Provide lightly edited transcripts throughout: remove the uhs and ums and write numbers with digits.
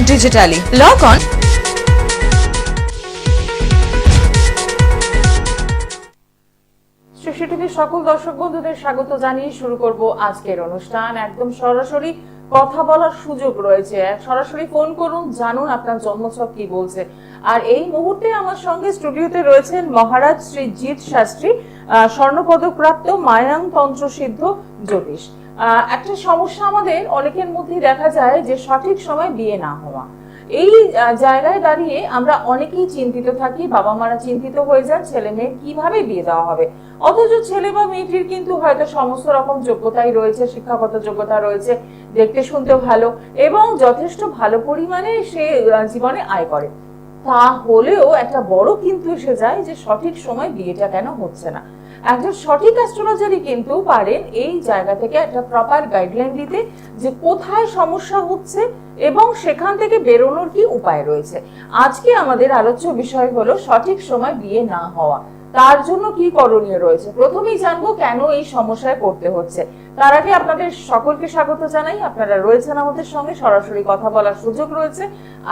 and digitally. Log on টিভির সকল দর্শক বন্ধুদের স্বাগত জানিয়ে শুরু করব আজকের অনুষ্ঠান। একদম সরাসরি কথা বলার সুযোগ রয়েছে, সরাসরি ফোন করুন, জানুন আপনার জন্মছক কি বলছে। আর এই মুহূর্তে আমার সঙ্গে স্টুডিওতে রয়েছেন মহারাজ শ্রী জিৎ শাস্ত্রী, স্বর্ণপদকপ্রাপ্ত মায়াং তন্ত্র সিদ্ধ জ্যোতিষ। একটা সমস্যা আমাদের অনেকের মধ্যে দেখা যায় যে সঠিক সময় বিয়ে না হওয়া। এই জায়গায় দাঁড়িয়ে আমরা অনেকেই চিন্তিত থাকি, বাবা মারা চিন্তিত হয়ে যান ছেলে মেয়ের কিভাবে বিয়ে দেওয়া হবে। অথচ ছেলে বা মেয়েটির কিন্তু হয়তো সমস্ত রকম যোগ্যতাই রয়েছে, শিক্ষাগত যোগ্যতা রয়েছে, দেখতে শুনতে ভালো এবং যথেষ্ট ভালো পরিমাণে সে জীবনে আয় করে। তাহলেও একটা বড় কিন্তু এসে যায় যে সঠিক সময় বিয়েটা কেন হচ্ছে না। একজন সঠিক অ্যাস্ট্রোলজারই কিন্তু পারেন এই জায়গা থেকে একটা প্রপার গাইডলাইন দিতে যে কোথায় সমস্যা হচ্ছে এবং সেখান থেকে বেরোনোর কি উপায় রয়েছে। আজকে আমাদের আলোচ্য বিষয় হলো সঠিক সময় বিয়ে না হওয়া, তার জন্য কি করণীয় রয়েছে। প্রথমেই জানবো কেন এই সমস্যায় পড়তে হচ্ছে। তার আগে আপনাদের সকলকে স্বাগত জানাই। আপনারা রয়েছেন আমাদের সঙ্গে, সরাসরি কথা বলার সুযোগ রয়েছে।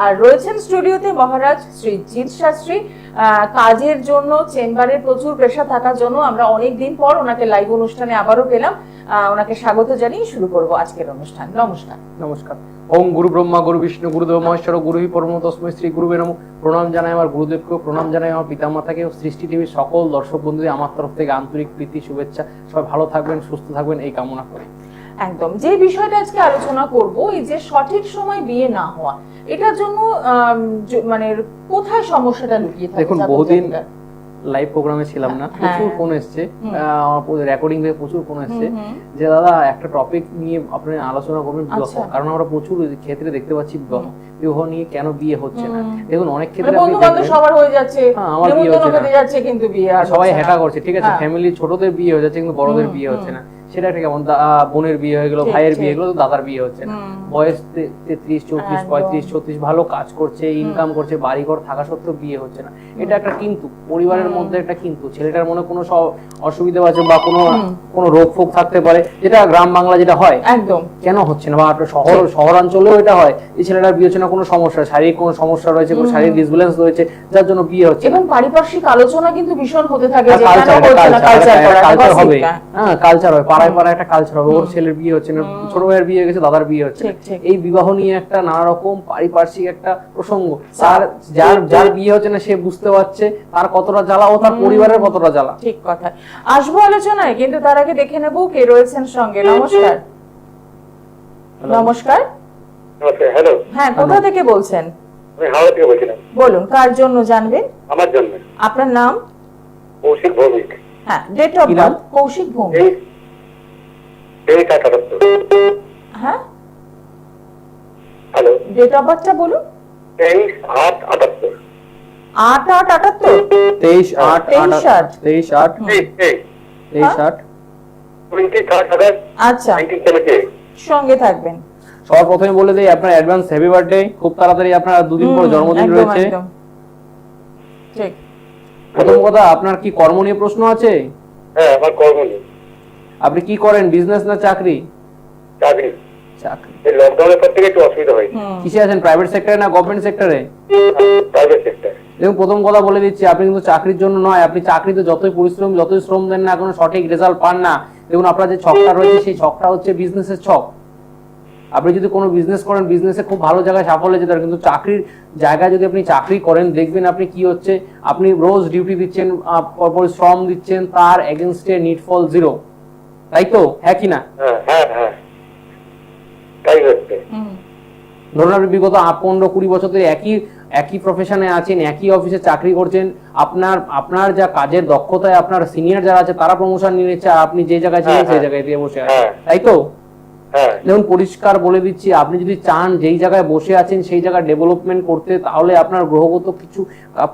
আর রয়েছেন স্টুডিওতে মহারাজ শ্রী জিৎ শাস্ত্রী। কাজের জন্য চেম্বারে প্রচুর প্রেশার থাকার জন্য আমরা অনেকদিন পর ওনাকে লাইভ অনুষ্ঠানে আবারও পেলাম। ওনাকে স্বাগত জানিয়ে শুরু করব আজকের অনুষ্ঠান। নমস্কার। নমস্কার। ওম গুরু ব্রহ্মা গুরু বিষ্ণু গুরুদেব মহেশ্বর গুরুহি পরম তস্মৈ শ্রী গুরুবে নমঃ। প্রণাম জানাই আমার গুরুদেবকে, প্রণাম জানাই আমার পিতামাতাকে ও সৃষ্টি টিভির সকল দর্শক বন্ধুদের আমার তরফ থেকে আন্তরিক প্রীতি শুভেচ্ছা। সবাই ভালো থাকবেন, সুস্থ থাকবেন এই কামনা করি। একদম যে বিষয়টা আজকে আলোচনা করব, এই যে সঠিক সময় বিয়ে না হওয়া, এটার জন্য মানে কোথায় সমস্যাটা লুকিয়ে থাকে। দেখুন, বহুদিন লাইভ প্রোগ্রামে ছিলাম না, প্রচুর ফোন এসছে, আমার রেকর্ডিং থেকে প্রচুর ফোন এসছে যে দাদা একটা টপিক নিয়ে আপনি আলোচনা করবেন বিবাহ, কারণ আমরা প্রচুর ক্ষেত্রে দেখতে পাচ্ছি বিবাহ নিয়ে কেন বিয়ে হচ্ছে না। দেখুন অনেক ক্ষেত্রে সবার হয়ে যাচ্ছে, আমার বিয়ে হতে যাচ্ছে কিন্তু বিয়ে সবাই হেটা করছে, ঠিক আছে, ফ্যামিলি ছোটদের বিয়ে হয়ে যাচ্ছে কিন্তু বড়দের বিয়ে হচ্ছে না। সেটা একটা কেমন, বোনের বিয়ে হয়ে গেল, ভাইয়ের বিয়ে হয়ে গেল, দাদার বিয়ে হচ্ছে না। বয়স 33, 34, 35, 36, ভালো কাজ করছে, ইনকাম করছে, বাড়িঘর থাকা সত্ত্বেও বিয়ে হচ্ছে না। এটা একটা কিন্তু, পরিবারের মধ্যে একটা কিন্তু। ছেলেটার মনে কোনো অসুবিধা আছে বা কোনো রোগ ফোগ থাকতে পারে, যেটা গ্রাম বাংলা যেটা হয়, একদম কেন হচ্ছে না, বা শহরাঞ্চলেও এটা হয়, এই ছেলেটার বিয়ে হচ্ছে না, কোনো সমস্যা, শারীরিক কোনো সমস্যা রয়েছে, কোনো শারীরিক ডিসব্যালেন্স রয়েছে, যার জন্য বিয়ে হচ্ছে। এবং পারিপার্শ্বিক আলোচনা কিন্তু ভীষণ হতে থাকে, কালচার হয়, পাড়ায় পাড়ায় একটা কালচার হবে, ওর ছেলের বিয়ে হচ্ছে না, ছোট ভাইয়ের বিয়ে হয়ে গেছে, দাদার বিয়ে হচ্ছে। এই বিবাহ নিয়ে একটা নানা রকম পারিপার্শ্বিক একটা প্রসঙ্গ। যার বিয়ে হচ্ছে না সে বুঝতে পারছে তার কতটা জ্বালা ও তার পরিবারের কতটা জ্বালা। ঠিক কথা, আসবো আলোচনায়, কিন্তু তার আগে দেখে নেব কে রয়েছেন সঙ্গে। নমস্কার। নমস্কার। হ্যালো। হ্যাঁ, কোথা থেকে বলছেন? আমি হাওড়া থেকে বলছিলাম। বলুন, কার জন্য জানবেন? আমার জন্য। আপনার নাম? কৌশিক ভৌমিক। হ্যাঁ, date of birth? Kaushik Bhowmik. হ্যাঁ, হ্যালো, ডেট অফ বার্থটা বলুন। 23/8/78। 8/8/78? 23/8/78। আচ্ছা, 1978। সঙ্গে থাকবেন। সবার প্রথমে বলে দেই আপনার অ্যাডভান্স হ্যাপি বার্থডে। খুব তাড়াতাড়ি আপনার দুদিন পর জন্মদিন রয়েছে। ঠিক। প্রথম কথা, আপনার কি কর্ম নিয়ে প্রশ্ন আছে? হ্যাঁ, আমার কর্ম নিয়ে। আপনি কি করেন, বিজনেস না চাকরি? চাকরি। চাকরি। এই লকডাউনের পর থেকে একটু অসুবিধা হয়েছে। কিসে আছেন, প্রাইভেট সেক্টরে না গভর্নমেন্ট সেক্টরে? Private sector. দেখুন, প্রথম কথা বলে দিচ্ছি, আপনি কিন্তু চাকরির জন্য নয়। আপনি চাকরিতে যতই পরিশ্রম, যতই শ্রম দেন না, কোনো সঠিক রেজাল্ট পান না। দেখুন, আপনার যে ছকটা রয়েছে সেই ছকটা হচ্ছে বিজনেসের ছক। আপনি যদি কোনো বিজনেস করেন, বিজনেসে খুব ভালো জায়গায় সাফল্য যেতে পারে, কিন্তু চাকরির জায়গায় যদি আপনি চাকরি করেন, দেখবেন আপনি কি হচ্ছে, আপনি রোজ ডিউটি দিচ্ছেন, পরিশ্রম দিচ্ছেন, তার এগেনস্টে নিটফল 0, তাই তো? হ্যাঁ কি না? হ্যাঁ, তাই হচ্ছে। ধরুন আপনি বিগত 15-20 বছর ধরে একই প্রফেশনে আছেন, একই অফিসে চাকরি করছেন, আপনার যা কাজের দক্ষতায় আপনার সিনিয়র যারা আছে তারা প্রমোশন নিয়ে নিচ্ছে, আর আপনি যে জায়গায় ছিলেন সেই জায়গায় দিয়ে বসে আছেন, তাই তো? দেখুন, পরিষ্কার বলে দিচ্ছি, আপনি যদি চান যেই জায়গায় বসে আছেন সেই জায়গায় ডেভেলপমেন্ট করতে, তাহলে আপনার গ্রহগত কিছু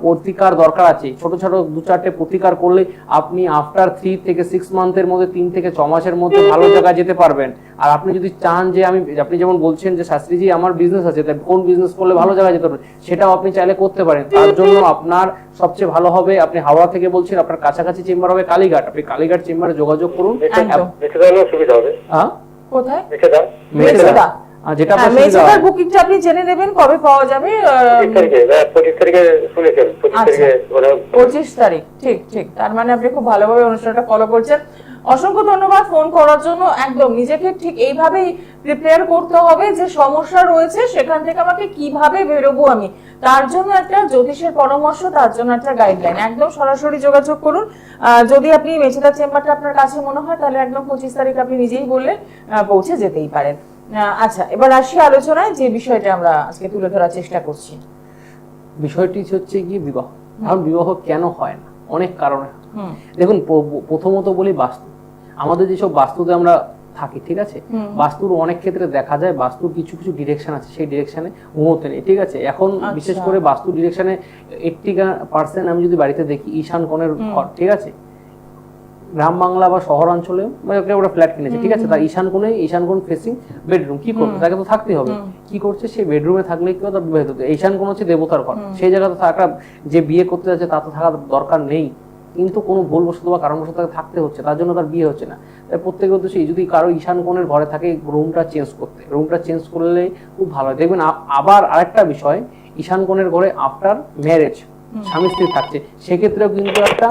প্রতিকার দরকার আছে। ছোট ছোট 2-4টে প্রতিকার করলে আপনি আফটার 3 থেকে 6 মান্থের মধ্যে, 3 থেকে 6 মাসের মধ্যে ভালো জায়গায় যেতে পারবেন। আর আপনি যদি চান যে আপনি যেমন বলছেন যে শাস্ত্রীজি আমার বিজনেস আছে, তাই কোন বিজনেস করলে ভালো জায়গায় যেতে পারবেন, সেটাও আপনি চাইলে করতে পারেন। তার জন্য আপনার সবচেয়ে ভালো হবে, আপনি হাওড়া থেকে বলছেন, আপনার কাছাকাছি চেম্বার হবে কালীঘাট, আপনি কালীঘাট চেম্বারে যোগাযোগ করুন। সুবিধা হবে। কোথায়? মেছেদা। আর যেটা আপনার সুবিধা মেছেদার হয়। বুকিংটা আপনি জেনে নেবেন কবে পাওয়া যাবে। 25 তারিখে শুনেছেন, 25 আচ্ছা। তারিখে ওরা 25 তারিখ, ঠিক ঠিক। তার মানে আপনি খুব ভালোভাবে অনুষ্ঠানটা ফলো করছেন। অসংখ্য ধন্যবাদ ফোন করার জন্য। একদম নিজেকে ঠিক এইভাবেই প্রিপেয়ার করতে হবে যে সমস্যা রয়েছে সেখান থেকে আমাকে কিভাবে বেরোবো আমি, তার জন্য একটা জ্যোতিষের পরামর্শ, তার জন্য একটা গাইডলাইন। একদম সরাসরি যোগাযোগ করুন। যদি আপনি মেছেদা চেম্বারটা আপনার কাছে মনে হয় তাহলে একদম 25 তারিখ আপনি নিজেই বললেন পৌঁছে যেতেই পারেন। আচ্ছা, এবার আসি আলোচনায়, যে বিষয়টা আমরা আজকে তুলে ধরার চেষ্টা করছি। বিষয়টি হচ্ছে কি বিবাহ। এখন বিবাহ কেন হয় না, অনেক কারণে। হুম দেখুন, প্রথমত বলি বাস্তু। আমাদের যেসব বাস্তুতে আমরা থাকি, ঠিক আছে, বাস্তুর অনেক ক্ষেত্রে দেখা যায় বাস্তুর কিছু কিছু ডিরেকশন আছে, সেই ডিরেকশনে ঘুমোতে নেই, ঠিক আছে। এখন বিশেষ করে বাস্তু ডিরেকশনে 80% আমি যদি বাড়িতে দেখি ঈশান কোণের ঘর, ঠিক আছে, গ্রাম বাংলা বা শহর অঞ্চলে ওরা ফ্ল্যাট কিনেছে, ঠিক আছে, তার ঈশান কোণ ফেসিং বেডরুম, কি করবে, তাকে তো থাকতেই হবে। কি করছে, সেই বেডরুমে থাকলে কি তার বিবাহিত, ঈশান কোণ হচ্ছে দেবতার ঘর, সেই জায়গাতে থাকা, যে বিয়ে করতে যাচ্ছে তা তো থাকার দরকার নেই, কিন্তু কোনো ভুলবশত বা কারণবশত তাকে থাকতে হচ্ছে, তার জন্য তার বিয়ে হচ্ছে না। তাই প্রত্যেকের উদ্দেশ্যে যদি কারো ঈশান কোণের ঘরে থাকে, রুমটা চেঞ্জ করলে খুব ভালো হয়। দেখবেন আবার আরেকটা বিষয়, ঈশান কোণের ঘরে আফটার ম্যারেজ স্বামী স্ত্রী থাকছে, সেক্ষেত্রেও কিন্তু একটা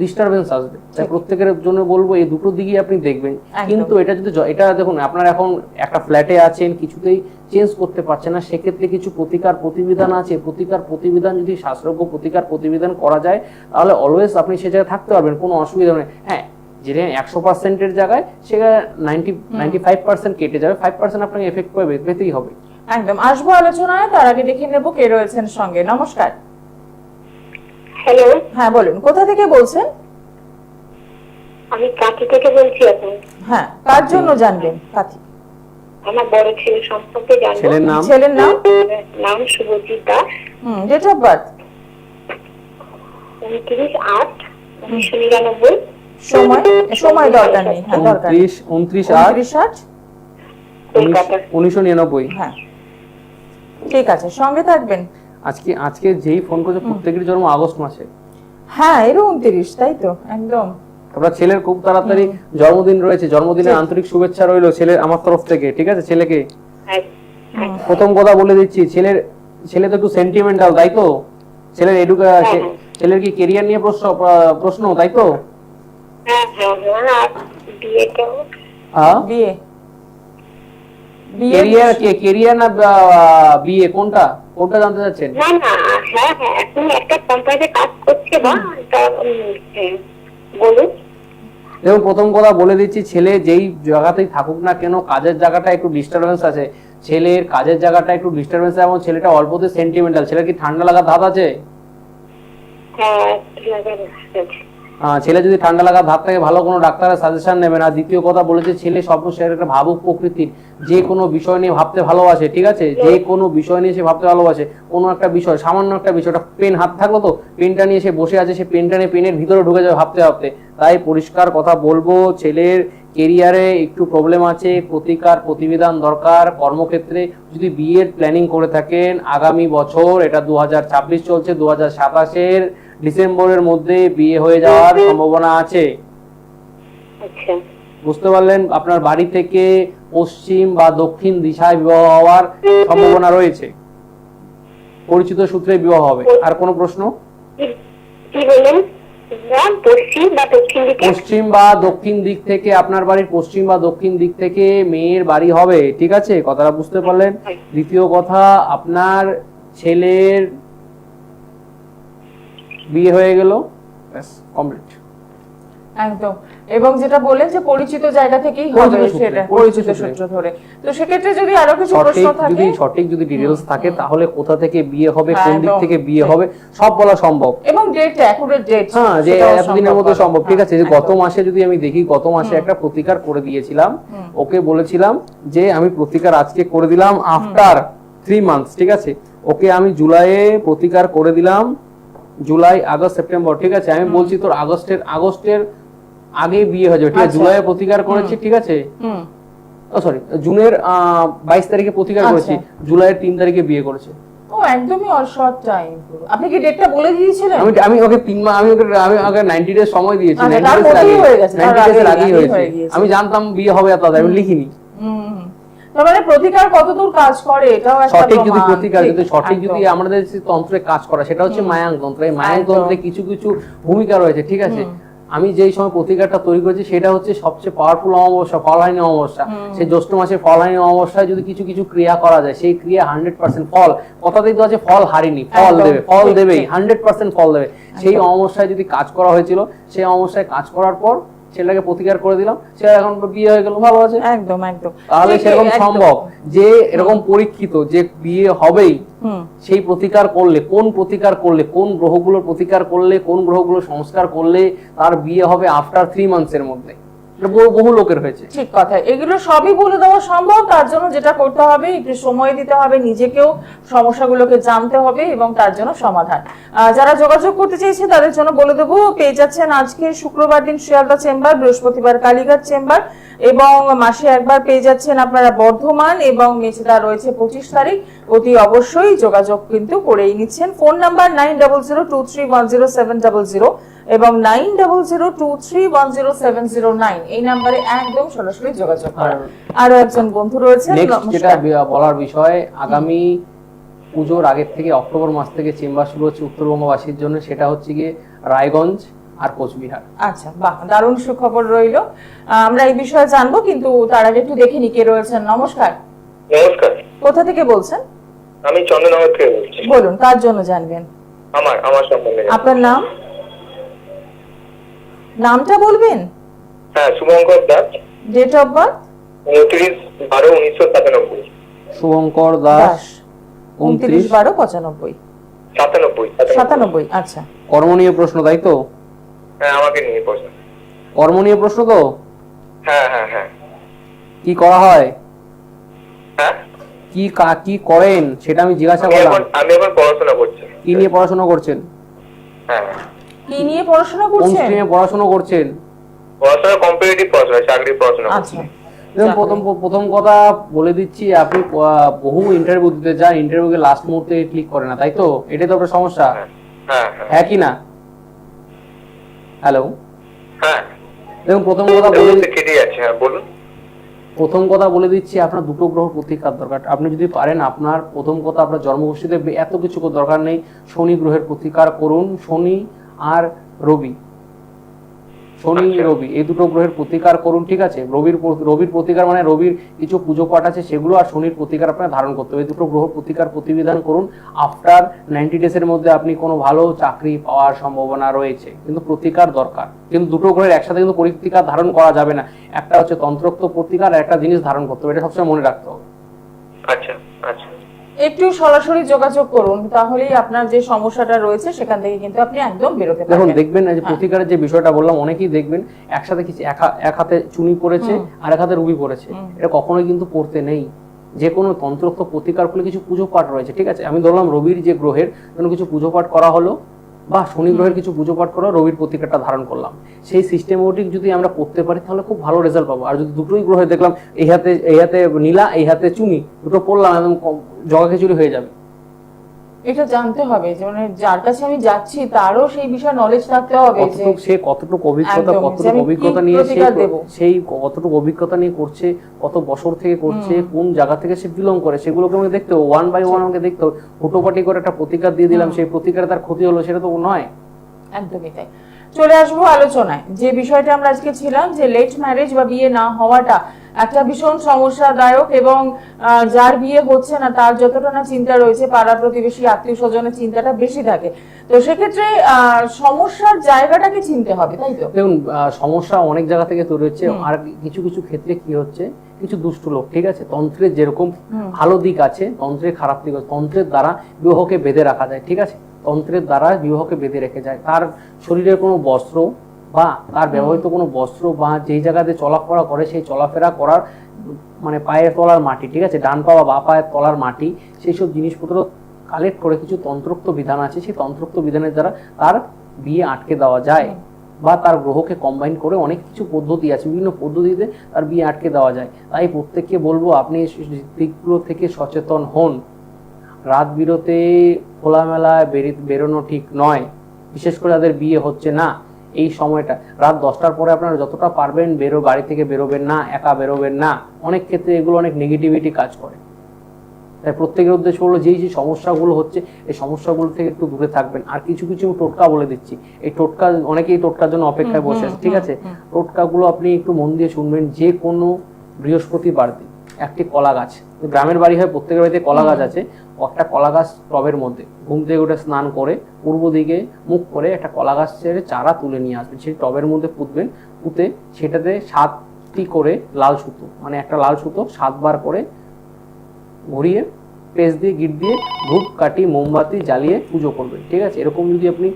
ডিস্টারবেন্স আসবে। তাই প্রত্যেকের জন্য বলবো এই দুটো দিকই আপনি দেখবেন। কিন্তু এটা যদি এটা দেখুন, আপনার এখন একটা ফ্ল্যাটে আছেন, কিছুতেই চেঞ্জ করতে পারছেন না, সেক্ষেত্রে কিছু প্রতিকার প্রতিবিধান আছে। প্রতিকার প্রতিবিধান যদি শাস্ত্রজ্ঞ প্রতিকার প্রতিবিধান করা যায়, তাহলে অলওয়েজ আপনি সে জায়গায় থাকতে পারবেন, কোনো অসুবিধা নেই। হ্যাঁ, যেটা 100%-এর জায়গায় সেখানে 95% কেটে যাবে, 5% আপনাকে এফেক্ট পেতেই হবে। একদম আসবো আলোচনায়, তার আগে দেখে নেব কে রয়েছেন সঙ্গে। নমস্কার। হ্যালো, হ্যাঁ বলুন, কোথা থেকে বলছেন? আমি কাঁথি থেকে বলছি এখন। হ্যাঁ, কার জন্য জানবেন? কাথি। আমার বড় ছেলে সম্পর্কে জানবো। ছেলের নাম? ছেলের নাম? নাম Shubhajit Das. Date of birth? 29/8/1999। সময় দরকার নেই, হ্যাঁ দরকার নেই। 29/8/1999। কলকাতা। হ্যাঁ ঠিক আছে, সঙ্গে থাকবেন। আজকে যেই ফোন করছে প্রত্যেকের জন্ম আগস্ট মাসে। হ্যাঁ, এর 29, তাই তো, একদম। আপনার ছেলের খুব তাড়াতাড়ি জন্মদিন রয়েছে, জন্মদিনের আন্তরিক শুভেচ্ছা রইলো ছেলের আমার তরফ থেকে, ঠিক আছে। ছেলেকে প্রথম কথা বলে দিচ্ছি, ছেলে তো একটু সেন্টিমেন্টাল, তাই তো? ছেলের ছেলের কি কেরিয়ার নিয়ে প্রশ্ন, তাই তো? হ্যাঁ, বিয়ে কেরিয়ার না বিয়ে, কোনটা জানতে চাচ্ছেন? না, হ্যাঁ, এখন একটা কোম্পানিতে কাজ করছে বা বলুন। দেখুন, প্রথম কথা বলে দিচ্ছি, ছেলে যেই জায়গাতেই থাকুক না কেন, কাজের জায়গাটা একটু ডিস্টারবেন্স আছে। ছেলের কাজের জায়গাটা একটু ডিস্টারবেন্স আছে, এবং ছেলেটা অল্পতে সেন্টিমেন্টাল। ছেলের কি ঠান্ডা লাগার ধাত আছে? হ্যাঁ, ছেলে যদি ঠান্ডা লাগার ধাত থাকে, ভালো কোনো ডাক্তারের সাজেশন নেবেন। আর দ্বিতীয় কথা বলেছে, ছেলে সর্বশেষ একটা ভাবুক প্রকৃতির, যে কোনো বিষয় নিয়ে ভাবতে ভালোবাসে, ঠিক আছে, যে কোনো বিষয় নিয়ে সে ভাবতে ভালোবাসে। কোনো একটা বিষয়, সামান্য একটা বিষয়, একটা পেন হাত থাকলো তো, পেনটা নিয়ে সে বসে আছে, সে পেনটা নিয়ে পেনের ভিতরে ঢুকে যাবে ভাবতে ভাবতে। তাই পরিষ্কার কথা বলবো, ছেলের কেরিয়ারে একটু প্রবলেম আছে, প্রতিকার প্রতিবিধান দরকার। কর্মক্ষেত্রে যদি বিয়ের প্ল্যানিং করে থাকেন, আগামী বছর, এটা 2026 চলছে, 2027-এর ডিসেম্বরের মধ্যে বিয়ে হয়ে যাওয়ার সম্ভাবনা আছে। আচ্ছা, বুঝতে পারলেন? আপনার বাড়ি থেকে পশ্চিম বা দক্ষিণ দিশায় বিবাহ হওয়ার সম্ভাবনা রয়েছে, পরিচিত সূত্রে বিবাহ হবে। আর কোনো প্রশ্ন? কি বলেন? পশ্চিম বা দক্ষিণ দিকে? পশ্চিম বা দক্ষিণ দিক থেকে, আপনার বাড়ির পশ্চিম বা দক্ষিণ দিক থেকে মেয়ের বাড়ি হবে, ঠিক আছে, কথাটা বুঝতে পারলেন? দ্বিতীয় কথা, আপনার ছেলের বিয়ে হয়ে গেল, ব্যাস কমপ্লিট। একদম। এবং যেটা বলেন যে পরিচিত জায়গা থেকেই হবে, সেটা পরিচিত সূত্র ধরে। তো সেক্ষেত্রে যদি আরো কিছু প্রশ্ন থাকে, সঠিক যদি ডিটেইলস থাকে, তাহলে কোথা থেকে বিয়ে হবে, কোন দিক থেকে বিয়ে হবে, সব বলা সম্ভব। এবং ডেটটা অ্যাকুরেট ডেট, হ্যাঁ, যে এতদিনের মধ্যে সম্ভব, ঠিক আছে। যে গত মাসে যদি আমি দেখি, গত মাসে একটা প্রতিকার করে দিয়েছিলাম, ওকে বলেছিলাম যে আমি প্রতিকার আজকে করে দিলাম আফটার 3 মান্থস, ঠিক আছে। ওকে আমি জুলাইয়ে প্রতিকার করে দিলাম, জুলাই, আগস্ট, সেপ্টেম্বর, ঠিক আছে। আমি বলছি তোর আগস্টের আগে বিয়ে হয়ে যাবে, ঠিক আছে। জুলাইয়ে প্রতিকার করেছি, ঠিক আছে, সরি জুনের 22 তারিখে প্রতিকার করেছি, জুলাইয়ের 3 তারিখে বিয়ে করেছে। ও একদমই শর্ট টাইম। আপনি কি ডেটটা বলে দিয়েছিলেন? আমি ওকে 3 মাস, আমি ওকে 90 ডেজ সময় দিয়েছি। 90 ডেজ আগেই হয়েছে। আমি জানতাম বিয়ে হবে, এত আমি লিখিনি। তার মানে প্রতিকার কতদূর কাজ করে এটাও একটা সঠিক যদি প্রমাণ। প্রতিকার, ঠিক, যদি সঠিক একদম। যদি আমাদের যে তন্ত্রে কাজ করা, সেটা হচ্ছে মায়াং তন্ত্র। এই মায়াং একদম। তন্ত্রে কিছু কিছু ভূমিকা রয়েছে, ঠিক আছে। আমি যেই সময় প্রতিকারটা তৈরি করেছি সেটা হচ্ছে সবচেয়ে পাওয়ারফুল অমাবস্যা, ফলহানি অমাবস্যা। সেই জ্যৈষ্ঠ মাসের ফলহানি অমাবস্যায় যদি কিছু কিছু ক্রিয়া করা যায়, সেই ক্রিয়া 100% ফল, কথাতেই তো আছে ফল হারিনি, ফল একদম, দেবে, ফল ঠিক, দেবেই, ঠিক। 100% ফল দেবে। সেই অমাবস্যায় যদি কাজ করা হয়েছিল, সেই অমাবস্যায় কাজ করার পর ছেলেটাকে প্রতিকার করে দিলাম, সে এখন বিয়ে হয়ে গেল, ভালো আছে। একদম একদম। তাহলে ঠিক, সেরকম একদম। সম্ভব যে এরকম পরীক্ষিত যে বিয়ে হবেই, সেই প্রতিকার করলে, কোন প্রতিকার করলে, কোন গ্রহগুলোর প্রতিকার করলে, কোন গ্রহগুলো সংস্কার করলে তার বিয়ে হবে আফটার 3 মান্থসের মধ্যে, এটা বহু লোকের হয়েছে। ঠিক কথা, এগুলো সবই বলে দেওয়া সম্ভব। তার জন্য যেটা করতে হবে, একটু সময় দিতে হবে, নিজেকেও সমস্যাগুলোকে জানতে হবে এবং তার জন্য সমাধান। যারা যোগাযোগ করতে চাইছে তাদের জন্য বলে দেবো, পেয়ে যাচ্ছেন আজকে শুক্রবার দিন শিয়ালদা চেম্বার, বৃহস্পতিবার কালীঘাট চেম্বার, এবং মাসে একবার পেয়ে যাচ্ছেন আপনারা বর্ধমান, এবং মেচেদা রয়েছে 25 তারিখ। অতি অবশ্যই যোগাযোগ কিন্তু করেই নিচ্ছেন। ফোন নাম্বার 9002310700 এবং 9002310709, এই নাম্বারে একদম সরাসরি যোগাযোগ করার। আরো একজন বন্ধু রয়েছেন। নেক্সট যেটা নমস্কার। বলার বিষয়, আগামী পুজোর আগের থেকে অক্টোবর মাস থেকে চেম্বার শুরু হচ্ছে উত্তরবঙ্গবাসীর জন্য, সেটা হচ্ছে গিয়ে রায়গঞ্জ আর কোচবিহার। আচ্ছা, বাহ, দারুণ সুখবর রইলো। আমরা এই বিষয়ে জানবো, কিন্তু তার আগে একটু দেখে নি কে রয়েছেন। নমস্কার, নমস্কার, কোথা থেকে বলছেন? আমি চন্দননগর থেকে বলছি। বলুন, কার জন্য জানবেন? আমার সম্বন্ধে জানতে। আপনার নাম, নামটা বলবেন? হ্যাঁ, Subhankar Das, date of birth? 29/12/1997। Subhankar Das, 29/12/95। 97। আচ্ছা। কর্ম নিয়ে প্রশ্ন, তাই তো? হ্যাঁ, আমাকে নিয়ে প্রশ্ন। কর্ম নিয়ে প্রশ্ন তো? হ্যাঁ হ্যাঁ হ্যাঁ কি করা হয়, হ্যাঁ, কি করেন সেটা আমি জিজ্ঞাসা করলাম। আমি এখন পড়াশোনা করছি। কি নিয়ে পড়াশোনা করছেন? হ্যাঁ, কি নিয়ে পড়াশোনা কোন করছেন? স্ট্রিমে পড়াশোনা করছেন? পড়াশোনা কম্পিটিটিভ পড়াশোনা, চাকরির পড়াশোনা করছি। আচ্ছা। দেখুন, প্রথম কথা বলে দিচ্ছি, আপনি বহু ইন্টারভিউ দিতে যান, ইন্টারভিউকে লাস্ট মুহূর্তে ক্লিক করে না, তাই তো? এটাই তো আপনার সমস্যা, হ্যাঁ হ্যাঁ হ্যাঁ হ্যাঁ কি না? হ্যালো, হ্যাঁ, দেখুন প্রথম কথা বলে কেটে যাচ্ছে। হ্যাঁ, বলুন। প্রথম কথা বলে দিচ্ছি, আপনার দুটো গ্রহ প্রতিকার দরকার। আপনি যদি পারেন, আপনার প্রথম কথা, আপনার জন্মকুষ্ঠিতে এত কিছু দরকার নেই, শনি গ্রহের প্রতিকার করুন। শনি আর রবি, শনি রবি এই দুটো গ্রহের প্রতিকার করুন, ঠিক আছে? রবির প্রতিকার মানে রবির কিছু পুজো পাঠ আছে সেগুলো, আর শনির প্রতিকার আপনার ধারণ করতে হবে। এই দুটো গ্রহ প্রতিকার প্রতিবিধান করুন। আফটার 90 ডেজের মধ্যে আপনি কোনো ভালো চাকরি পাওয়ার সম্ভাবনা রয়েছে, কিন্তু প্রতিকার দরকার। কিন্তু দুটো গ্রহের একসাথে কিন্তু প্রতিকার ধারণ করা যাবে না। একটা হচ্ছে তন্ত্রোক্ত প্রতিকার, আর একটা জিনিস ধারণ করতে হবে, এটা সবসময় মনে রাখতে হবে। আচ্ছা আচ্ছা, একটু সরাসরি যোগাযোগ করুন, তাহলেই আপনার যে সমস্যাটা রয়েছে সেখান থেকে কিন্তু আপনি একদম বেরোতে দেখুন, পারবেন। দেখবেন যে প্রতিকারের যে বিষয়টা বললাম, অনেকেই দেখবেন একসাথে কিছু এক হাতে চুনি পড়েছে আর এক হাতে রুবি পড়েছে, এটা কখনোই কিন্তু পড়তে নেই। যে কোনো তন্ত্রোক্ত প্রতিকার করলে কিছু পুজো পাঠ রয়েছে, ঠিক আছে? আমি ধরলাম রবির যে গ্রহের জন্য কিছু পুজো পাঠ করা হলো, বা শনি গ্রহের কিছু পুজো পাঠ করা, রবির প্রতিকারটা ধারণ করলাম, সেই সিস্টেমেটিক যদি আমরা করতে পারি তাহলে খুব ভালো রেজাল্ট পাবো। আর যদি দুটোই গ্রহে দেখলাম এই হাতে নীলা, এই হাতে চুনি, দুটো পড়লাম, একদম জগা খিচুড়ি হয়ে যাবে। এটা জানতে হবে যে মানে যার কাছে আমি যাচ্ছি তারও সেই বিষয়ে নলেজ থাকতে হবে যে সে কতটুকু অভিজ্ঞতা, একদম, যে আমি কি অভিজ্ঞতা নিয়ে প্রতিকার দেবো। সেই কতটুকু অভিজ্ঞতা নিয়ে করছে, কত বছর থেকে করছে, কোন জায়গা থেকে সে বিলং করে, সেগুলোকে আমাকে দেখতে হবে। 1 by 1 আমাকে দেখতে হবে। হুটোপাটি করে একটা প্রতিকার দিয়ে দিলাম, সেই প্রতিকারে তার ক্ষতি হলো, সেটা তো নয়। একদমই তাই। চলে আসবো আলোচনায়। যে বিষয়টা আমরা আজকে ছিলাম, যে লেট ম্যারেজ বা বিয়ে না হওয়াটা একটা ভীষণ সমস্যাদায়ক, এবং যার বিয়ে হচ্ছে না তার যতটা না চিন্তা রয়েছে, পাড়া প্রতিবেশী আত্মীয় স্বজনের চিন্তাটা বেশি থাকে। তো সেক্ষেত্রে সমস্যার জায়গাটাকে চিনতে হবে, তাই তো? দেখুন, সমস্যা অনেক জায়গা থেকে তৈরি হচ্ছে। আর কিছু কিছু ক্ষেত্রে কি হচ্ছে, কিছু দুষ্ট লোক, ঠিক আছে, তন্ত্রের যেরকম ভালো দিক আছে, তন্ত্রের খারাপ দিক আছে। তন্ত্রের দ্বারা বিবাহকে বেঁধে রাখা যায়, ঠিক আছে? তন্ত্রের দ্বারা বিবাহকে বেঁধে রেখে যায়। তার শরীরের কোনো বস্ত্র বা তার ব্যবহৃত কোনো বস্ত্র বা যেই জায়গাতে চলাফেরা করে, সেই চলাফেরা করার মানে পায়ের তলার মাটি, ঠিক আছে, ডান পা বা বাঁ পায়ের তলার মাটি, সেই সব জিনিসপত্র কালেক্ট করে কিছু তন্ত্রোক্ত বিধান আছে, সেই তন্ত্রোক্ত বিধানের দ্বারা তার বিয়ে আটকে দেওয়া যায়, বা তার গ্রহকে কম্বাইন করে অনেক কিছু পদ্ধতি আছে, বিভিন্ন পদ্ধতিতে তার বিয়ে আটকে দেওয়া যায়। তাই প্রত্যেককে বলবো, আপনি দিকগুলো থেকে সচেতন হন। রাত বিরতে খোলামেলায় বেরোনো ঠিক নয়, বিশেষ করে যাদের বিয়ে হচ্ছে না। এই সময়টা রাত 10টার পরে আপনারা যতটা পারবেন বাড়ি থেকে বেরোবেন না, একা বেরোবেন না। অনেক ক্ষেত্রে এগুলো অনেক নেগেটিভিটি কাজ করে। তাই প্রত্যেকের উদ্দেশ্য হলো যে সমস্যাগুলো হচ্ছে এই সমস্যাগুলো থেকে একটু দূরে থাকবেন। আর কিছু কিছু টোটকা বলে দিচ্ছি, এই টোটকা অনেকেই টোটকার জন্য অপেক্ষায় বসে আছে, ঠিক আছে? টোটকাগুলো আপনি একটু মন দিয়ে শুনবেন। যে কোনো বৃহস্পতিবার দিন একটি কলা গাছ, গ্রামের বাড়ি হয় প্রত্যেকের বাড়িতে কলা গাছ আছে, একটা কলা গাছ টবের মধ্যে ঘুম থেকে উঠে স্নান করে পূর্ব দিকে মুখ করে একটা কলা গাছের চারা তুলে নিয়ে আসবেন, সেই টবের মধ্যে পুঁতবেন। পুঁতে সেটাতে 7টি করে লাল সুতো, মানে একটা লাল সুতো 7বার করে ঘুরিয়ে পেজ দিয়ে গিট দিয়ে ধূপ কাঠি মোমবাতি জ্বালিয়ে পুজো করবেন, ঠিক আছে? এরকম যদি আপনি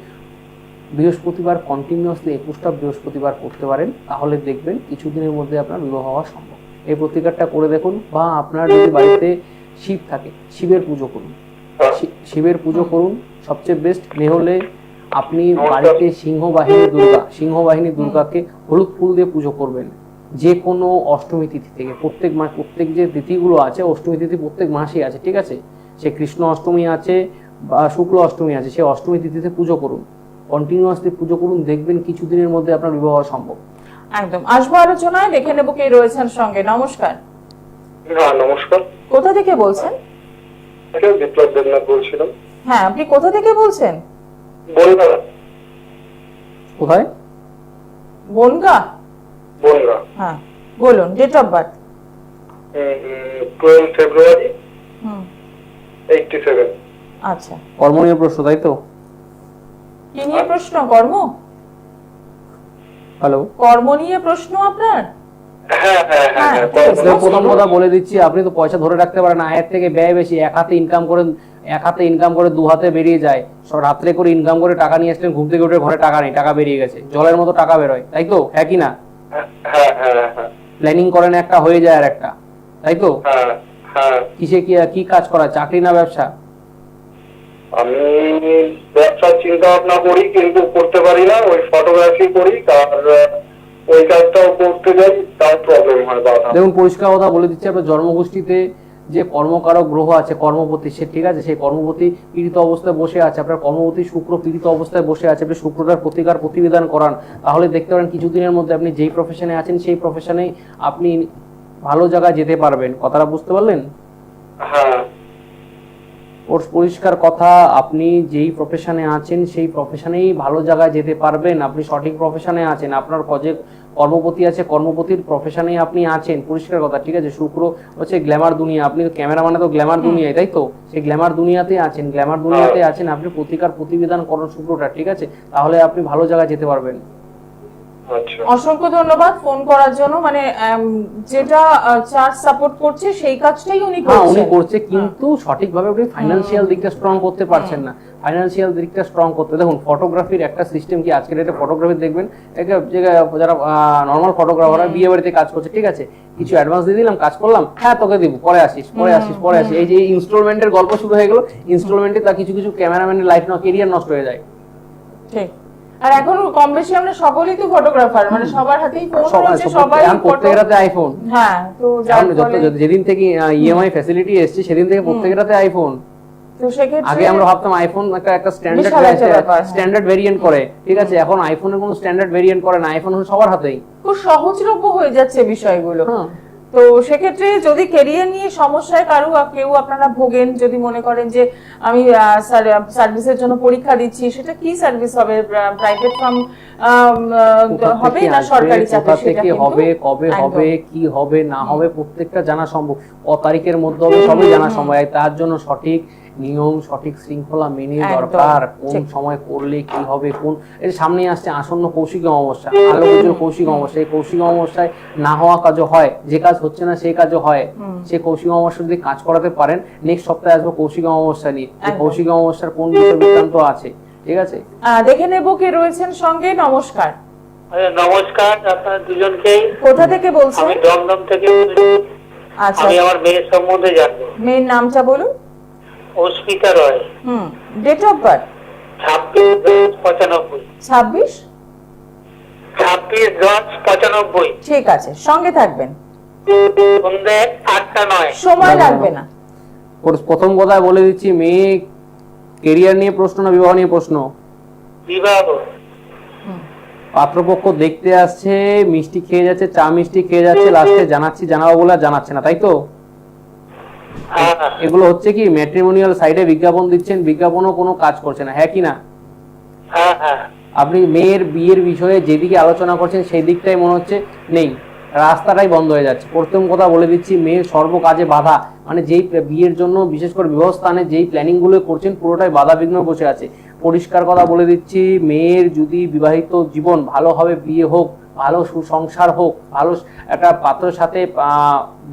বৃহস্পতিবার কন্টিনিউয়াসলি 21টা বৃহস্পতিবার করতে পারেন তাহলে দেখবেন কিছুদিনের মধ্যে আপনার বিবাহ হওয়া সম্ভব। এই প্রতিকারটা করে দেখুন। বা আপনার যদি বাড়িতে শিব থাকে, শিবের পুজো করুন, শিবের পুজো করুন সবচেয়ে বেস্ট। হলে আপনি বাড়িতে সিংহবাহিনী দুর্গাকে হলুদ ফুল দিয়ে পুজো করবেন যে কোনো অষ্টমী তিথি থেকে। প্রত্যেক যে তিথিগুলো আছে, অষ্টমী তিথি প্রত্যেক মাসেই আছে, ঠিক আছে? সে কৃষ্ণ অষ্টমী আছে বা শুক্ল অষ্টমী আছে, সেই অষ্টমী তিথিতে পুজো করুন, কন্টিনিউয়াসলি পুজো করুন, দেখবেন কিছুদিনের মধ্যে আপনার বিবাহ হওয়া সম্ভব। একদম। আসবো আলোচনায়, দেখে নেবো কে রয়েছেন সঙ্গে। নমস্কার। হ্যাঁ নমস্কার। কোথা থেকে বলছেন? বিপ্লব দেবনাথ বলছিলাম। হ্যাঁ, আপনি কোথা থেকে বলছেন? বনগা। কোথায়? বনগা। বনগা। হ্যাঁ বলুন, ডেট অফ বার্থ। 12 ফেব্রুয়ারি হুম 87। আচ্ছা, কর্ম নিয়ে প্রশ্ন, তাই তো? কি নিয়ে প্রশ্ন? কর্ম? হ্যালো, কর্ম নিয়ে প্রশ্ন আপনার? হ্যাঁ হ্যাঁ হ্যাঁ হ্যাঁ। প্রথম কথা বলে দিচ্ছি, আপনি তো পয়সা ধরে রাখতে পারেন না, আয়ের থেকে ব্যয় বেশি। এক হাতে ইনকাম করে 2 হাতে বেরিয়ে যায়। সব রাত্রে করে ইনকাম করে টাকা নিয়ে আসলেন, ঘুম থেকে উঠে ঘরে টাকা নেই, টাকা বেরিয়ে গেছে, জলের মতো টাকা বেরোয়, তাই তো? হ্যাঁ কি না? হ্যাঁ হ্যাঁ হ্যাঁ। প্ল্যানিং করেন একটা, হয়ে যায় আর একটা, তাই তো? হ্যাঁ হ্যাঁ। কিসে কি কাজ করা, চাকরি না ব্যবসা? আমি ব্যবসার চিন্তা ভাবনা করি কিন্তু করতে পারি না। ওই ফটোগ্রাফি করি, আর ওই কাজটাও করতে যাই, তাও প্রবলেম হয় বাবা। দেখুন, পরিষ্কার কথা বলে দিচ্ছি, আপনার জন্মগোষ্ঠীতে যে কর্মকারক গ্রহ আছে কর্মপতি, সে ঠিক আছে, সেই কর্মপতি পীড়িত অবস্থায় বসে আছে। আপনার কর্মপতি শুক্র পীড়িত অবস্থায় বসে আছে। আপনি শুক্রটার প্রতিবিধান করান, তাহলে দেখতে পারেন কিছুদিনের মধ্যে আপনি যেই প্রফেশনে আছেন সেই প্রফেশনে আপনি ভালো জায়গায় যেতে পারবেন। কথাটা বুঝতে পারলেন? হ্যাঁ। পরিষ্কার কথা, আপনি যেই প্রফেশনে আছেন সেই প্রফেশনেই ভালো জায়গায় যেতে পারবেন। আপনি সঠিক প্রফেশনে আছেন, আপনার কর্মপতি আছে, কর্মপতির প্রফেশনেই আপনি আছেন, পরিষ্কার কথা, ঠিক আছে? শুক্র হচ্ছে গ্ল্যামার দুনিয়া, আপনি ক্যামেরাম্যানে তো গ্ল্যামার দুনিয়ায়, তাই তো? সেই গ্ল্যামার দুনিয়াতে আছেন, আপনি প্রতিবিধান করেন শুক্রটা, ঠিক আছে? তাহলে আপনি ভালো জায়গায় যেতে পারবেন। অসংখ্য ধন্যবাদ ফোন করার জন্য। মানে যেটা চার্জ সাপোর্ট করছে সেই কাজটাই উনি করছে, কিন্তু সঠিকভাবে আপনি ফাইনান্সিয়াল দিকটা স্ট্রং করতে পারছেন না। ফাইনান্সিয়াল দিকটা স্ট্রং করতে, দেখুন ফটোগ্রাফির একটা সিস্টেম কি, আজকের ডেটে ফটোগ্রাফি দেখবেন যারা নর্মাল ফটোগ্রাফার বিয়ে বাড়িতে কাজ করছে, ঠিক আছে? কিছু অ্যাডভান্স দিয়ে দিলাম, কাজ করলাম, হ্যাঁ তোকে দিব, পরে আসিস। এই যে ইনস্টলমেন্টের গল্প শুরু হয়ে গেল, ইনস্টলমেন্টে তার কিছু ক্যামেরাম্যানের লাইফ কেরিয়ার নষ্ট হয়ে যায়। ঠিক। আর এখন কম বেশি আমরা সকলেই তো ফটোগ্রাফার, মানে সবার হাতেই ফোন রয়েছে, সবাই প্রত্যেকের হাতে আইফোন। হ্যাঁ, তো যেদিন থেকে ইএমআই ফ্যাসিলিটি এসেছে সেদিন থেকে প্রত্যেকের হাতে আইফোন। তো সেক্ষেত্রে আগে আমরা ভাবতাম আইফোন একটা স্ট্যান্ডার্ড ভেরিয়েন্ট করে, ঠিক আছে? এখন আইফোনের কোনো স্ট্যান্ডার্ড ভেরিয়েন্ট করে না, আইফোন সবার হাতেই। খুব সহজলভ্য হয়ে যাচ্ছে বিষয়গুলো। তো সেক্ষেত্রে যদি ক্যারিয়ার নিয়ে সমস্যায় কেউ আপনারা ভোগেন, যদি মনে করেন যে আমি সার্ভিসের জন্য পরীক্ষা দিচ্ছি, সেটা কি সার্ভিস হবে? প্রাইভেট ফার্ম হবে না সরকারি চাকরি? কোথা থেকে হবে, কবে হবে, কি হবে না হবে প্রত্যেকটা জানা সম্ভব, কত তারিখের মধ্যে হবে সবই জানা সম্ভব। তার জন্য সঠিক নিয়ম, সঠিক শৃঙ্খলা মেনে দরকার। কোন সময় করলে কি হবে, কোন এর সামনে আসছে আসন্ন কৌশিক অমাবস্যা, আলোকোজ্জ্বল কৌশিক অমাবস্যা। এই কৌশিক অমাবস্যায় না হওয়া কাজও হয়, যে কাজ হচ্ছে না সেই কাজও হয়। সেই কৌশিক অমাবস্যা যদি কাজ করাতে পারেন, নেক্সট সপ্তাহে আসবো কৌশিক অমাবস্যা নিয়ে, কৌশিক অমাবস্যার কোন বিষয় বৃত্তান্ত আছে, ঠিক আছে? দেখে নেব কে রয়েছেন সঙ্গে। নমস্কার। নমস্কার আপনার দুজনকেই। কোথা থেকে বলছেন? আমি দমদম থেকে। আচ্ছা, আমি আমার মেয়ের সম্বন্ধে জানবো। মেয়ের নামটা বলুন। Asmita Roy. Date of birth 26/10/95। 26/10/95। ঠিক আছে, সঙ্গে থাকবেন। সন্ধ্যে 8টা 9। সময় লাগবে না। প্রথম কথা বলে দিচ্ছি, মেয়ে কেরিয়ার নিয়ে প্রশ্ন না বিবাহ নিয়ে প্রশ্ন? বিবাহ। পাত্রপক্ষ দেখতে আসছে, মিষ্টি খেয়ে যাচ্ছে, চা মিষ্টি খেয়ে যাচ্ছে, লাস্টে জানাবো বলে আর জানাচ্ছে না, তাই তো? হ্যাঁ এগুলো হচ্ছে কি ম্যাট্রিমোনিয়াল সাইডে বিজ্ঞাপন দিচ্ছেন, বিজ্ঞাপনও কোনো কাজ করছে না, হ্যাঁ কি না? হ্যাঁ হ্যাঁ আপনি মেয়ের বিয়ের বিষয়ে যেদিকে আলোচনা করছেন সেই দিকটাই মনে হচ্ছে নেই, রাস্তাটাই বন্ধ হয়ে যাচ্ছে। প্রথম কথা বলে দিচ্ছি, মেয়ের সর্বকাজে বাধা, মানে যেই বিয়ের জন্য বিশেষ করে বিবাহ স্থানে যেই প্ল্যানিং গুলো করছেন পুরোটাই বাধা বিঘ্ন বসে আছে। পরিষ্কার কথা বলে দিচ্ছি, মেয়ের যদি বিবাহিত জীবন ভালোভাবে বিয়ে হোক, ভালো সুসংসার হোক, ভালো একটা পাত্রের সাথে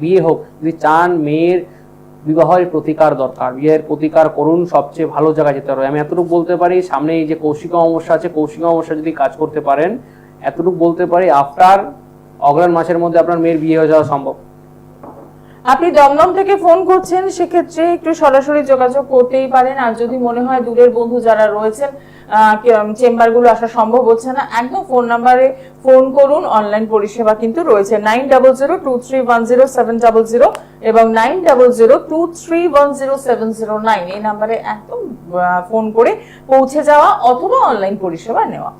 বিয়ে হোক, যদি চান মেয়ের বিবাহের প্রতিকার দরকার, বিয়ের প্রতিকার করুন, সবচেয়ে ভালো জায়গায় যেতে হবে। আমি এতটুকু বলতে পারি, সামনে এই যে কৌশিক অমাবস্যা আছে, কৌশিক অমাবস্যা যদি কাজ করতে পারেন, এতটুকু বলতে পারি আফটার অগ্রহায়ণ মাসের মধ্যে আপনার মেয়ের বিয়ে হয়ে যাওয়া সম্ভব। আপনি দমদম থেকে ফোন করছেন, সেক্ষেত্রে একটু সরাসরি যোগাযোগ করতেই পারেন। আর যদি মনে হয় দূরের বন্ধু যারা রয়েছেন চেম্বারগুলো আসা সম্ভব হচ্ছে না, একদম ফোন নাম্বারে ফোন করুন। অনলাইন পরিষেবা কিন্তু রয়েছে 9002310700 এবং 9002310709 এই নাম্বারে একদম ফোন করে পৌঁছে যাওয়া অথবা অনলাইন পরিষেবা নেওয়া।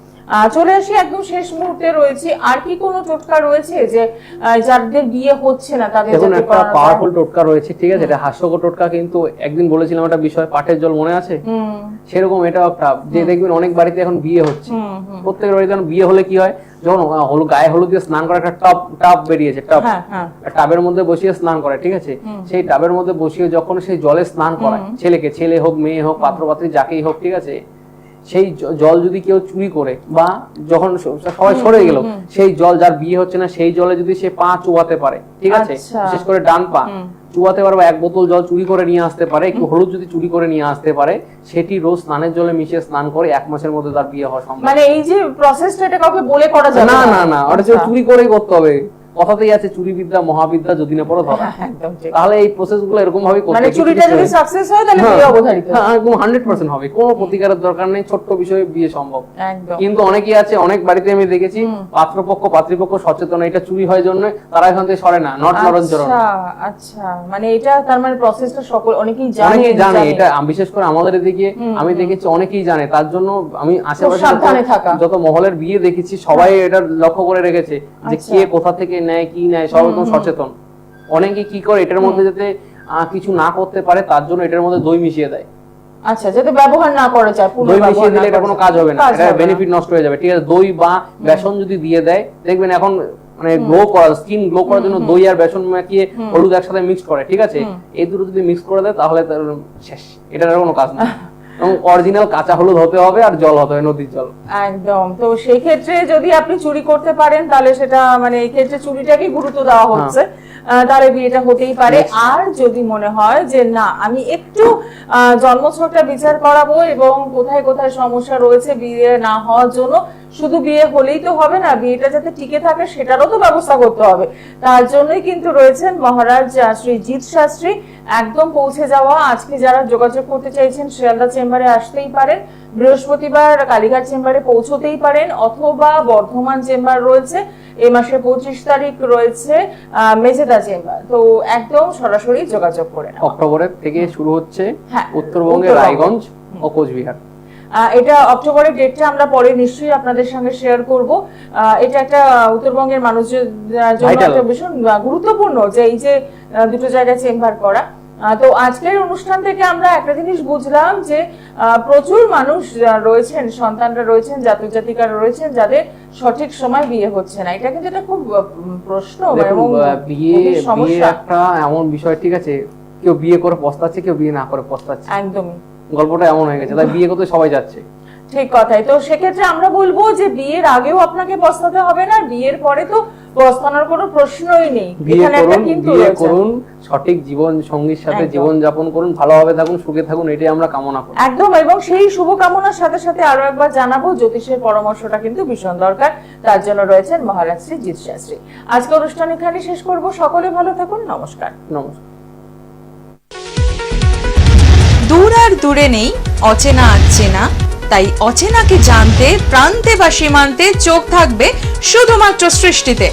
চলে আসি একদম শেষ মুহূর্তে রয়েছে, আর কি কোনো টোটকা রয়েছে যে যাদের বিয়ে হচ্ছে না তাদের দেখুন, যাতে একটা করানো যায়? পাওয়ারফুল টোটকা রয়েছে, ঠিক আছে, এটা হাস্যকর টোটকা, কিন্তু একদিন বলেছিলাম একটা বিষয়, পাটের জল মনে আছে? সেরকম এটাও একটা, যে দেখবেন অনেক বাড়িতে এখন বিয়ে হচ্ছে, প্রত্যেকের বাড়িতে এখন বিয়ে হলে কি হয়, যখন গায়ে হলুদ দিয়ে স্নান করার একটা টাব বেরিয়েছে, টাবের মধ্যে বসিয়ে স্নান করে, ঠিক আছে, সেই টাবের মধ্যে বসিয়ে যখন সেই জলে স্নান করায় ছেলেকে, ছেলে হোক মেয়ে হোক পাত্রপাত্রী যাকেই হোক, ঠিক আছে, সেই জল যদি কেউ চুরি করে বা যখন সবাই সরে গেল, সেই জল যার বিয়ে হচ্ছে না সেই জলে যদি সে পা চুয়াতে পারে, ঠিক আছে, বিশেষ করে ডান পা চুয়াতে পারে, বা এক বোতল জল চুরি করে নিয়ে আসতে পারে, একটু হলুদ যদি চুরি করে নিয়ে আসতে পারে, সেটি রোজ স্নানের জলে মিশিয়ে স্নান করে 1 মাসের মধ্যে তার বিয়ে হওয়া সম্ভব। মানে এই যে প্রসেসটা, এটা কাউকে বলে করা যাবে না? না না, ওটা চুরি করেই করতে হবে। কথাতেই আছে চুরি বিদ্যা মহাবিদ্যা, যদি না পড়ো ধরা। একদম ঠিক। তাহলে এই প্রসেস গুলো এরকম ভাবে করতে, মানে চুরিটা যদি সাকসেস হয় তাহলে বিয়ে অবধারিত। হ্যাঁ, একদম 100% হবে, কোনো প্রতিকারের দরকার নেই, ছোট্ট বিষয়ে বিয়ে সম্ভব। একদম। কিন্তু অনেকেই আছে, অনেক বাড়িতে আমি দেখেছি পাত্রপক্ষ পাত্রীপক্ষ সচেতন, এটা চুরি হয় জন্য তারা এখান থেকে সরে না, নট নরঞ্জরণ। আচ্ছা আচ্ছা, মানে এটা তার মানে প্রসেসটা সকল অনেকেই অনেকেই জানে এটা, বিশেষ করে আমাদের এদিকে আমি দেখেছি অনেকেই জানে, তার জন্য আমি আশেপাশে যত মহলের বিয়ে দেখেছি সবাই এটা লক্ষ্য করে রেখেছে যে কে কোথা থেকে নেয় কি নেয়, সব একদম সচেতন। অনেকে কি করে এটার মধ্যে যাতে কিছু না করতে পারে তার জন্য এটার মধ্যে দই মিশিয়ে দেয়। আচ্ছা, যাতে ব্যবহার না করে যায়, দই মিশিয়ে দিলে এটা কোনো কাজ হবে না, এটা বেনিফিট নষ্ট হয়ে যাবে, ঠিক আছে। দই বা বেসন যদি দিয়ে দেয়, দেখবেন এখন মানে গ্লো করা, স্কিন গ্লো করার জন্য দই আর বেসন মাখিয়ে হলুদ একসাথে মিক্স করে, ঠিক আছে, এই দুটো যদি মিক্স করে দেয় তাহলে শেষ, এটার কোনো কাজ না। এবং অরিজিনাল কাঁচা হলুদ হতে হবে আর জল হতে হবে, নদীর জল। একদম। তো সেই ক্ষেত্রে যদি আপনি চুরি করতে পারেন তাহলে সেটা মানে এই ক্ষেত্রে চুরিটাকে গুরুত্ব দেওয়া হচ্ছে, তাহলে বিয়েটা হতেই পারে। আর যদি মনে হয় যে না আমি একটু জন্মছকটা বিচার করাবো এবং কোথায় কোথায় সমস্যা রয়েছে বিয়ে না হওয়ার জন্য, শুধু বিয়ে হলেই তো হবে না, বিয়েটা যাতে টিকে থাকে সেটারও তো ব্যবস্থা করতে হবে। তার জন্যই কিন্তু রয়েছেন মহারাজ শ্রী জিৎ শাস্ত্রী, একদম পৌঁছে যাওয়া। আজকে যারা যোগাযোগ করতে চাইছেন শিয়ালদা চেম্বারে আসতেই পারেন, বৃহস্পতিবার কালীঘাট চেম্বারে পৌঁছতেই পারেন, অথবা বর্ধমান চেম্বার রয়েছে, এই মাসের 25 তারিখ রয়েছে মেজেদা চেম্বার, তো একদম সরাসরি যোগাযোগ করে নেওয়া। অক্টোবরের থেকে শুরু হচ্ছে উত্তরবঙ্গের রায়গঞ্জ ও কোচবিহার। এটা অক্টোবরের ডেটটা আমরা পরে নিশ্চয়ই আপনাদের সঙ্গে শেয়ার করব। এটা একটা উত্তরবঙ্গের মানুষের জন্য একটা ভীষণ গুরুত্বপূর্ণ যে এই যে দুটো জায়গায় চেম্বার করা। তো আজকের অনুষ্ঠান থেকে আমরা একটা জিনিস বুঝলাম যে প্রচুর মানুষ রয়েছেন, সন্তানরা রয়েছেন, জাতক জাতিকারা রয়েছেন যাদের সঠিক সময় বিয়ে হচ্ছে না। এটা কিন্তু একটা খুব প্রশ্ন এবং বিয়ে একটা এমন বিষয়, ঠিক আছে, কেউ বিয়ে করে পস্তাচ্ছে, কেউ বিয়ে না করে পস্তাচ্ছে, একদমই গল্পটা এমন হয়ে গেছে, তাই বিয়ে করতে সবাই যাচ্ছে। ঠিক কথাই। তো সেক্ষেত্রে আমরা বলবো যে বিয়ের আগেও আপনাকে পস্তাতে হবে না, বিয়ের পরে তো পস্তানোর কোনো প্রশ্নই নেই। বিয়ে করুন, সঠিক জীবন সঙ্গীর সাথে জীবন যাপন করুন, ভালোভাবে থাকুন, সুখে থাকুন, এটাই আমরা কামনা করি। একদম। এবং সেই শুভ কামনার সাথে সাথে আরো একবার জানাবো জ্যোতিষের পরামর্শটা কিন্তু ভীষণ দরকার, তার জন্য রয়েছেন মহারাজ শ্রী জিৎ শাস্ত্রী। আজকে অনুষ্ঠান এখানে শেষ করব। সকলে ভালো থাকুন। নমস্কার। নমস্কার। দূর আর দূরে নেই, অচেনা আচেনা, তাই অচেনাকে জানতে প্রান্তে বা সীমান্তে চোখ থাকবে শুধুমাত্র সৃষ্টিতে।